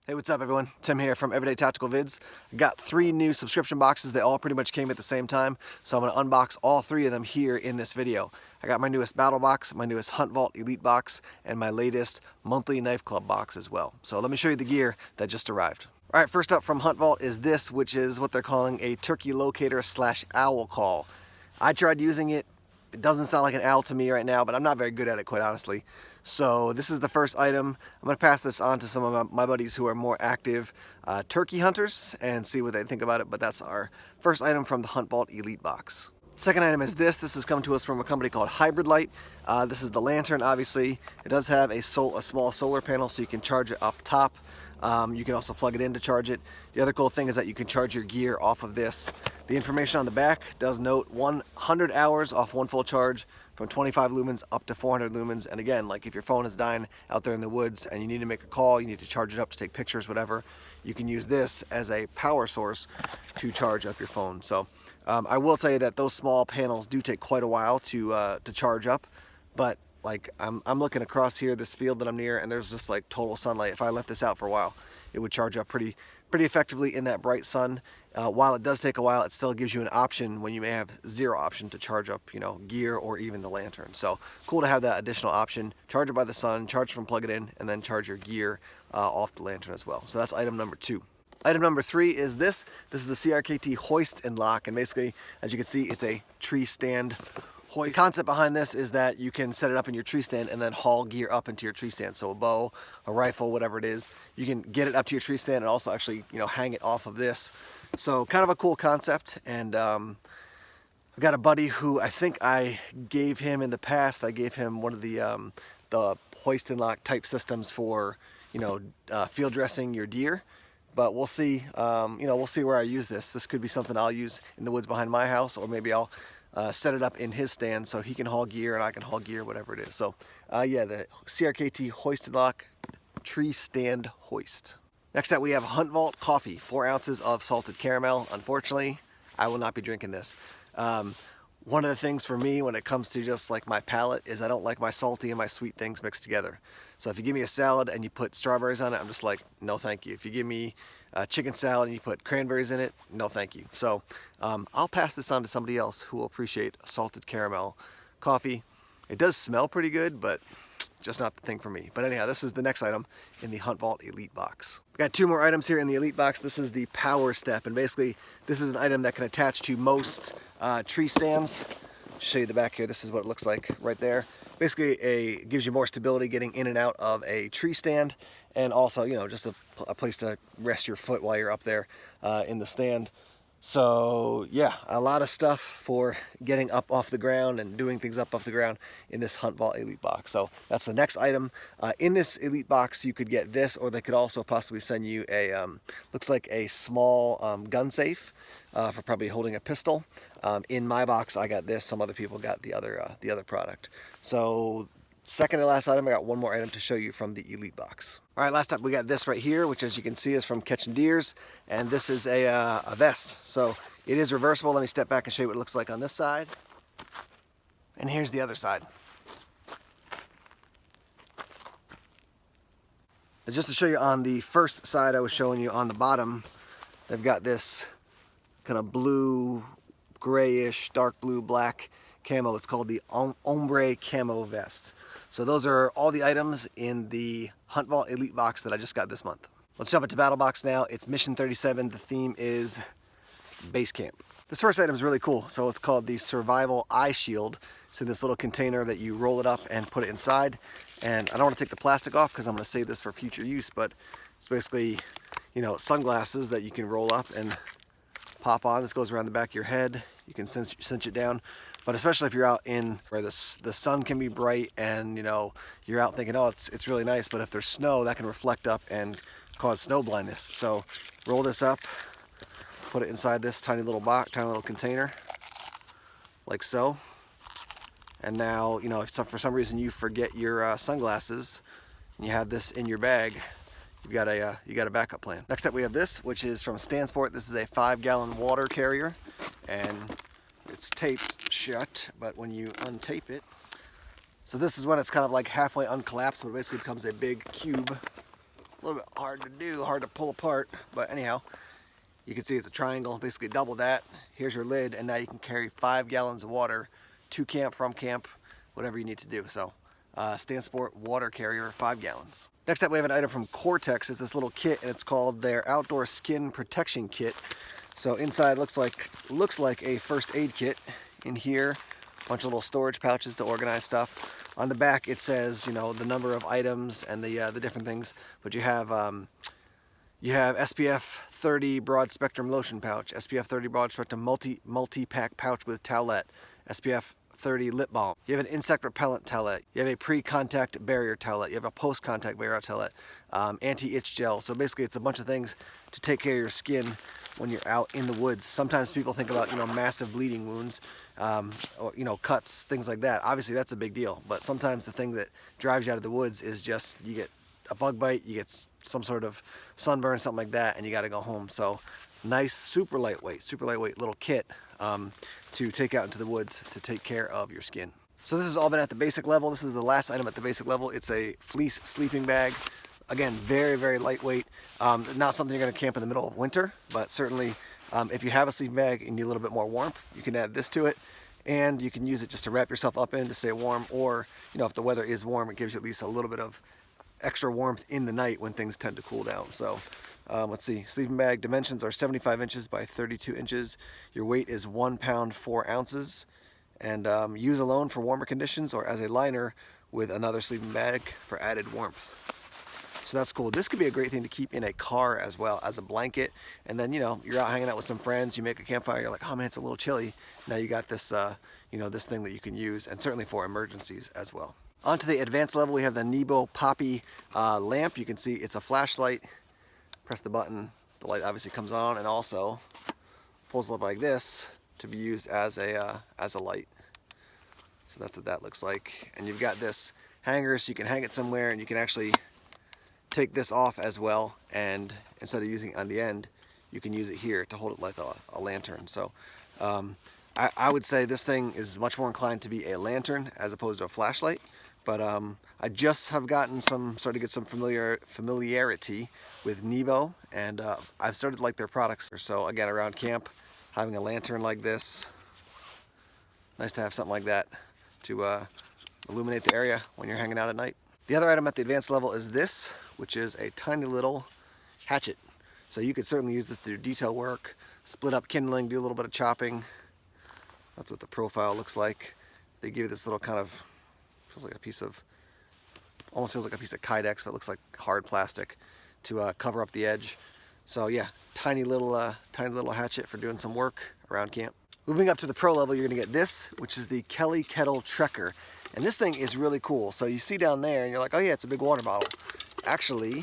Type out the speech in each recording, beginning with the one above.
Hey, what's up everyone? Tim here from Everyday Tactical Vids. I got 3 new subscription boxes. They all pretty much came at the same time, so I'm going to unbox all 3 of them here in this video. I got my newest Battle Box, my newest Hunt Vault Elite Box, and my latest monthly Knife Club box as well. So let me show you the gear that just arrived. Alright, first up from Hunt Vault is this, which is what they're calling a turkey locator / owl call. I tried using it. It doesn't sound like an owl to me right now, but I'm not very good at it, quite honestly. So this is the first item. I'm going to pass this on to some of my buddies who are more active turkey hunters and see what they think about it, but that's our first item from the Hunt Vault Elite Box. Second item is this. This has come to us from a company called Hybrid Light. This is the lantern, obviously. It does have a small solar panel, so you can charge it up top. You can also plug it in to charge it. The other cool thing is that you can charge your gear off of this. The information on the back does note 100 hours off one full charge, from 25 lumens up to 400 lumens. And again, like if your phone is dying out there in the woods and you need to make a call, you need to charge it up to take pictures, whatever, you can use this as a power source to charge up your phone. So I will tell you that those small panels do take quite a while to charge up, but like I'm looking across here, this field that I'm near, and there's just like total sunlight. If I left this out for a while, it would charge up pretty effectively in that bright sun. While it does take a while, it still gives you an option when you may have zero option to charge up, gear or even the lantern. So cool to have that additional option. Charge it by the sun, charge from plug it in, and then charge your gear off the lantern as well. So that's item number 2. Item number 3 is this. This is the CRKT hoist and lock, and basically, as you can see, it's a tree stand hoist. The concept behind this is that you can set it up in your tree stand and then haul gear up into your tree stand. So a bow, a rifle, whatever it is, you can get it up to your tree stand and also actually, hang it off of this. So kind of a cool concept. And I've got a buddy who I think I gave him in the past. I gave him one of the hoist and lock type systems for, field dressing your deer. But we'll see. We'll see where I use this. This could be something I'll use in the woods behind my house, or maybe I'll set it up in his stand so he can haul gear and I can haul gear, whatever it is. So yeah, the CRKT hoist and lock tree stand hoist. Next up we have Hunt Vault coffee, 4 ounces of salted caramel. Unfortunately, I will not be drinking this. One of the things for me when it comes to just like my palate is I don't like my salty and my sweet things mixed together. So if you give me a salad and you put strawberries on it, I'm just like, no thank you. If you give me a chicken salad and you put cranberries in it, no thank you. So I'll pass this on to somebody else who will appreciate salted caramel coffee. It does smell pretty good, but just not the thing for me. But anyhow, this is the next item in the Hunt Vault Elite Box. We got 2 more items here in the Elite Box. This is the Power Step, and basically this is an item that can attach to most tree stands. I'll show you the back here. This is what it looks like right there. Basically, it gives you more stability getting in and out of a tree stand, and also, just a place to rest your foot while you're up there in the stand. So yeah, a lot of stuff for getting up off the ground and doing things up off the ground in this Hunt Vault Elite Box. So that's the next item. In this Elite Box, you could get this, or they could also possibly send you a, looks like a small gun safe for probably holding a pistol. In my box, I got this. Some other people got the other product. So second to last item, I got one more item to show you from the Elite Box. All right, last up we got this right here, which as you can see is from Catching Deers, and this is a vest. So it is reversible. Let me step back and show you what it looks like on this side. And here's the other side. And just to show you on the first side I was showing you on the bottom, they've got this kind of blue, grayish, dark blue, black camo. It's called the Ombre Camo Vest. So those are all the items in the Hunt Vault Elite Box that I just got this month. Let's jump into BattlBox now. It's Mission 37. The theme is Base Camp. This first item is really cool. So it's called the Survival Eye Shield. It's in this little container that you roll it up and put it inside. And I don't want to take the plastic off because I'm going to save this for future use, but it's basically, sunglasses that you can roll up and pop on. This goes around the back of your head. You can cinch it down. But especially if you're out in where the sun can be bright and you're out thinking, oh, it's really nice, but if there's snow, that can reflect up and cause snow blindness. So roll this up, put it inside this tiny little box, tiny little container, like so. And now, if for some reason you forget your sunglasses and you have this in your bag, you got a backup plan. Next up we have this, which is from Stansport. This is a 5-gallon water carrier, and it's taped shut, but when you untape it, so this is when it's kind of like halfway uncollapsed, but it basically becomes a big cube a little bit hard to do, hard to pull apart, but anyhow, you can see it's a triangle, basically double that. Here's your lid, and now you can carry 5 gallons of water to camp, from camp, whatever you need to do. So, Stansport water carrier, 5 gallons. Next up, we have an item from Cortex. It's this little kit, and it's called their Outdoor Skin Protection Kit. So inside looks like a first aid kit. In here, a bunch of little storage pouches to organize stuff. On the back, it says, you know, the number of items and the different things. But you have SPF 30 broad spectrum lotion pouch, SPF 30 broad spectrum multi-pack pouch with towelette, SPF 30 lip balm. You have an insect repellent towelette. You have a pre-contact barrier towelette. You have a post-contact barrier towelette. Anti-itch gel. So basically, it's a bunch of things to take care of your skin when you're out in the woods. Sometimes people think about, you know, massive bleeding wounds, or, you know, cuts, things like that. Obviously, that's a big deal. But sometimes the thing that drives you out of the woods is just you get a bug bite, you get some sort of sunburn, something like that, and you got to go home. So nice, super lightweight little kit to take out into the woods to take care of your skin. So this has all been at the basic level. This is the last item at the basic level. It's a fleece sleeping bag. Again, very, very lightweight. Not something you're going to camp in the middle of winter, but certainly if you have a sleeping bag and need a little bit more warmth, you can add this to it, and you can use it just to wrap yourself up in to stay warm, or, you know, if the weather is warm, it gives you at least a little bit of extra warmth in the night when things tend to cool down. So let's see, sleeping bag dimensions are 75 inches by 32 inches. Your weight is 1 pound 4 ounces, and use alone for warmer conditions or as a liner with another sleeping bag for added warmth. So that's cool. This could be a great thing to keep in a car as well as a blanket. And then, you know, you're out hanging out with some friends, you make a campfire, you're like, oh man, it's a little chilly. Now you got this, you know, this thing that you can use, and certainly for emergencies as well. On to the advanced level, we have the Nebo Poppy lamp. You can see it's a flashlight. Press the button, the light obviously comes on, and also pulls up like this to be used as a light. So that's what that looks like. And you've got this hanger, so you can hang it somewhere, and you can actually take this off as well, and instead of using it on the end, you can use it here to hold it like a lantern. So I would say this thing is much more inclined to be a lantern as opposed to a flashlight. But I just have started to get some familiarity with Nebo, and I've started to like their products. So again, around camp, having a lantern like this, nice to have something like that to illuminate the area when you're hanging out at night. The other item at the advanced level is this, which is a tiny little hatchet. So you could certainly use this to do detail work, split up kindling, do a little bit of chopping. That's what the profile looks like. They give you this little kind of, feels like a piece of, almost feels like a piece of Kydex, but it looks like hard plastic to cover up the edge. So yeah, tiny little hatchet for doing some work around camp. Moving up to the pro level, you're gonna get this, which is the Kettle Trekker. And this thing is really cool. So you see down there and you're like, oh yeah, it's a big water bottle. Actually,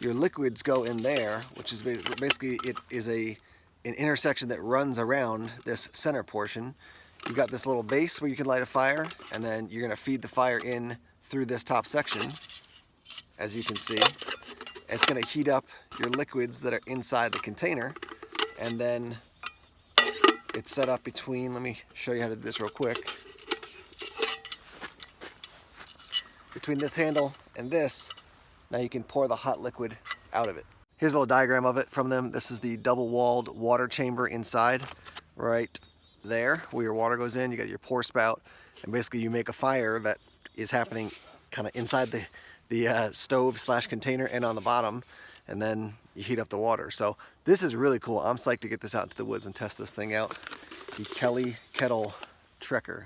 your liquids go in there, which is basically, it is an intersection that runs around this center portion. You've got this little base where you can light a fire, and then you're gonna feed the fire in through this top section, as you can see. It's gonna heat up your liquids that are inside the container, and then it's set up between, let me show you how to do this real quick. Between this handle and this, now you can pour the hot liquid out of it. Here's a little diagram of it from them. This is the double-walled water chamber inside, right there, where your water goes in. You got your pour spout, and basically you make a fire that is happening kind of inside the stove / container and on the bottom, and then you heat up the water. So this is really cool. I'm psyched to get this out into the woods and test this thing out. The Kettle Trekker.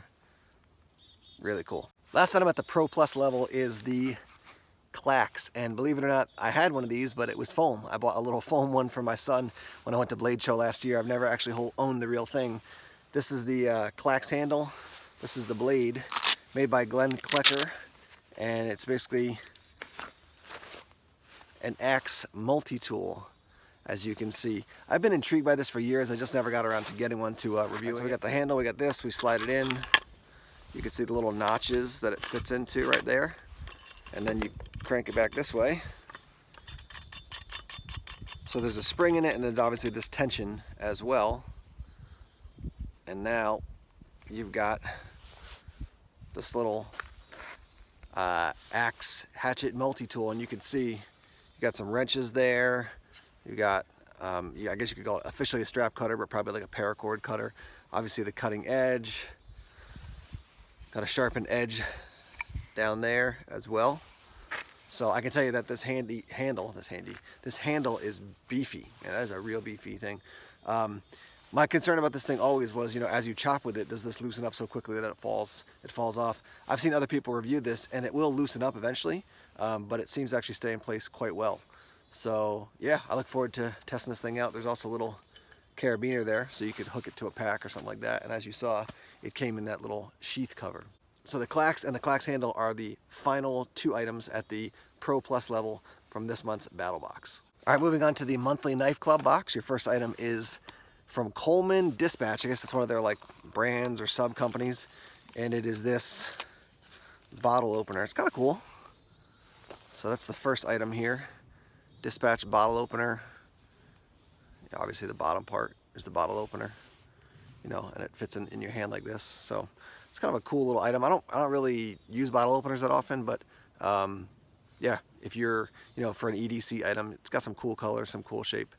Really cool. Last item at the Pro Plus level is the clacks, and believe it or not, I had one of these, but it was foam. I bought a little foam one for my son when I went to Blade Show last year. I've never actually owned the real thing. This is the clacks handle. This is the blade, made by Glenn Klecker, and it's basically an axe multi-tool, as you can see. I've been intrigued by this for years. I just never got around to getting one to review it. So we got the handle, we got this, we slide it in. You can see the little notches that it fits into right there. And then you crank it back this way. So there's a spring in it, and there's obviously this tension as well. And now you've got this little axe hatchet multi-tool, and you can see You got some wrenches there. You got, yeah, I guess you could call it officially a strap cutter, but probably like a paracord cutter. Obviously the cutting edge. Got a sharpened edge down there as well. So I can tell you that this handle is beefy. Yeah, that is a real beefy thing. My concern about this thing always was, you know, as you chop with it, does this loosen up so quickly that it falls off? I've seen other people review this, and it will loosen up eventually, but it seems to actually stay in place quite well. So yeah, I look forward to testing this thing out. There's also a little carabiner there, so you could hook it to a pack or something like that. And as you saw, it came in that little sheath cover. So the clacks and the clacks handle are the final two items at the Pro Plus level from this month's BattlBox. All right, moving on to the monthly knife club box. Your first item is from Coleman Dispatch. I guess that's one of their like brands or sub companies, and it is this bottle opener. It's kind of cool. So that's the first item here. Dispatch bottle opener. Obviously the bottom part is the bottle opener, you know, and it fits in your hand like this. So it's kind of a cool little item. I don't really use bottle openers that often, but yeah, if you're, you know, for an EDC item, it's got some cool colors, some cool shape.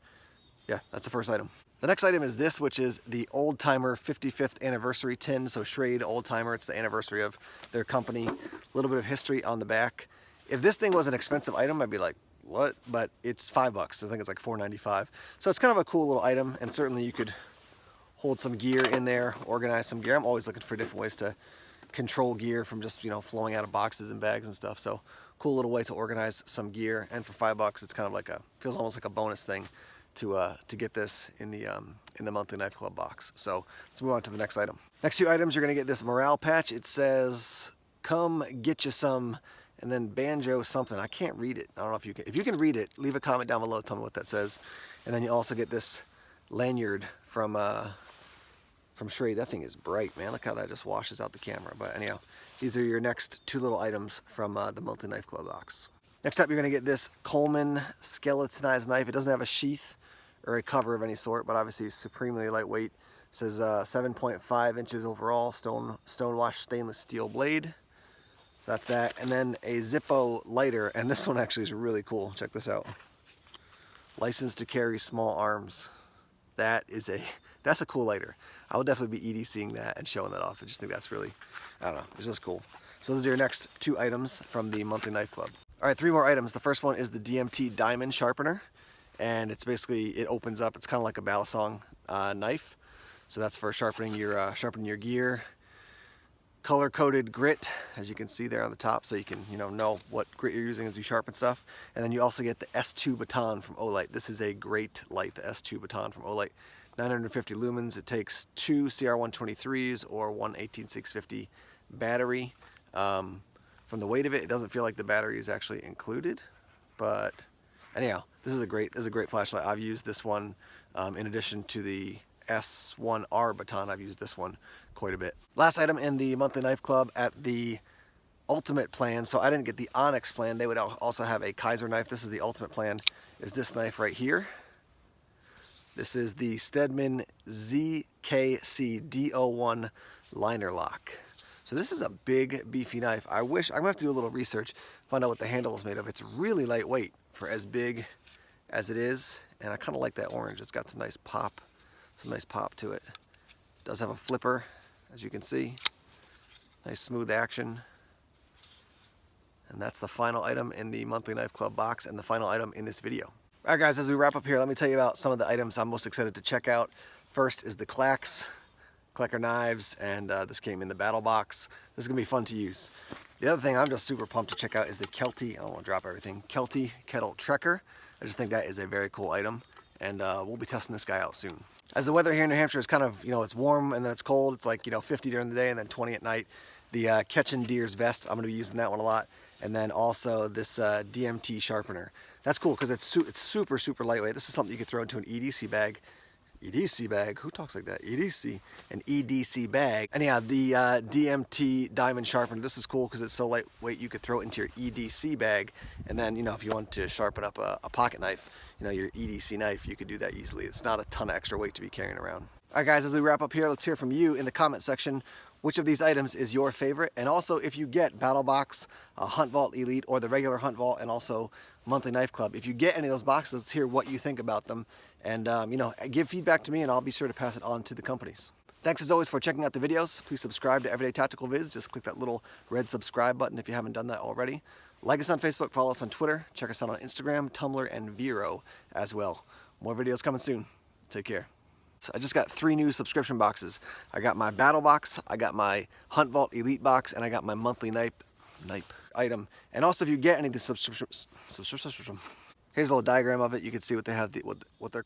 Yeah, that's the first item. The next item is this, which is the Old Timer 55th anniversary tin. So Schrade Old Timer, it's the anniversary of their company. A little bit of history on the back. If this thing was an expensive item, I'd be like, what? But it's $5. I think it's like $4.95. So it's kind of a cool little item, and certainly you could hold some gear in there, organize some gear. I'm always looking for different ways to control gear from just, you know, flowing out of boxes and bags and stuff. So cool little way to organize some gear, and for $5, it's kind of like feels almost like a bonus thing to get this in the monthly knife club box. So let's move on to the next item. Next two items, you're gonna get this morale patch. It says, "Come get you some," and then banjo something. I can't read it. I don't know if you can. If you can read it, leave a comment down below. Tell me what that says. And then you also get this lanyard from Schrade. That thing is bright, man. Look how that just washes out the camera. But anyhow, these are your next two little items from the monthly knife club box. Next up, you're gonna get this Coleman skeletonized knife. It doesn't have a sheath or a cover of any sort, but obviously supremely lightweight. It says 7.5 inches overall, stone-washed stainless steel blade. So that's that. And then a Zippo lighter, and this one actually is really cool. Check this out. Licensed to carry small arms. That's a cool lighter. I will definitely be EDCing that and showing that off. I just think that's really, I don't know, it's just cool. So those are your next two items from the monthly knife club. All right, three more items. The first one is the Dmt Diamond Sharpener, and it's basically, it opens up. It's kind of like a balisong knife. So that's for sharpening your gear. Color-coded grit, as you can see there on the top, so you can, you know what grit you're using as you sharpen stuff. And then you also get the S2 baton from Olight. This is a great light, the S2 baton from Olight. 950 lumens. It takes two CR123s or one 18650 battery. From the weight of it, it doesn't feel like the battery is actually included, but anyhow, this is a great flashlight. I've used this one in addition to the S1R baton. I've used this one quite a bit. Last item in the monthly knife club at the ultimate plan. So I didn't get the Onyx plan. They would also have a Kaiser knife. This is the ultimate plan. Is this knife right here? This is the Stedman ZKC D01 liner lock. So this is a big, beefy knife. I'm gonna have to do a little research, find out what the handle is made of. It's really lightweight for as big as it is, and I kind of like that orange. It's got some nice pop to it. It does have a flipper, as you can see. Nice smooth action. And that's the final item in the monthly knife club box and the final item in this video. All right, guys, as we wrap up here, let me tell you about some of the items I'm most excited to check out. First is the clacker knives, and this came in the BattlBox. This is gonna be fun to use. The other thing I'm just super pumped to check out is the Kelty, I don't want to drop everything, Kelty Kettle Trekker. I just think that is a very cool item, and we'll be testing this guy out soon. As the weather here in New Hampshire is kind of, you know, it's warm and then it's cold. It's like, you know, 50 during the day and then 20 at night. The Catchin' Deer's vest, I'm gonna be using that one a lot. And then also this Dmt Sharpener. That's cool because it's super, super lightweight. This is something you could throw into an EDC bag. EDC bag? Who talks like that? EDC. An EDC bag. And yeah, the Dmt Diamond Sharpener. This is cool because it's so lightweight you could throw it into your EDC bag. And then, you know, if you want to sharpen up a pocket knife, you know, your EDC knife, you could do that easily. It's not a ton of extra weight to be carrying around. All right, guys, as we wrap up here, let's hear from you in the comment section. Which of these items is your favorite? And also, if you get BattlBox, Hunt Vault Elite, or the regular Hunt Vault, and also monthly knife club. If you get any of those boxes, let's hear what you think about them. And, you know, give feedback to me and I'll be sure to pass it on to the companies. Thanks as always for checking out the videos. Please subscribe to Everyday Tactical Vids. Just click that little red subscribe button if you haven't done that already. Like us on Facebook, follow us on Twitter, check us out on Instagram, Tumblr, and Vero as well. More videos coming soon. Take care. So I just got 3 new subscription boxes. I got my BattlBox, I got my Hunt Vault Elite box, and I got my monthly knife item. And also, if you get any of the subscriptions, here's a little diagram of it. You can see what they have, what they're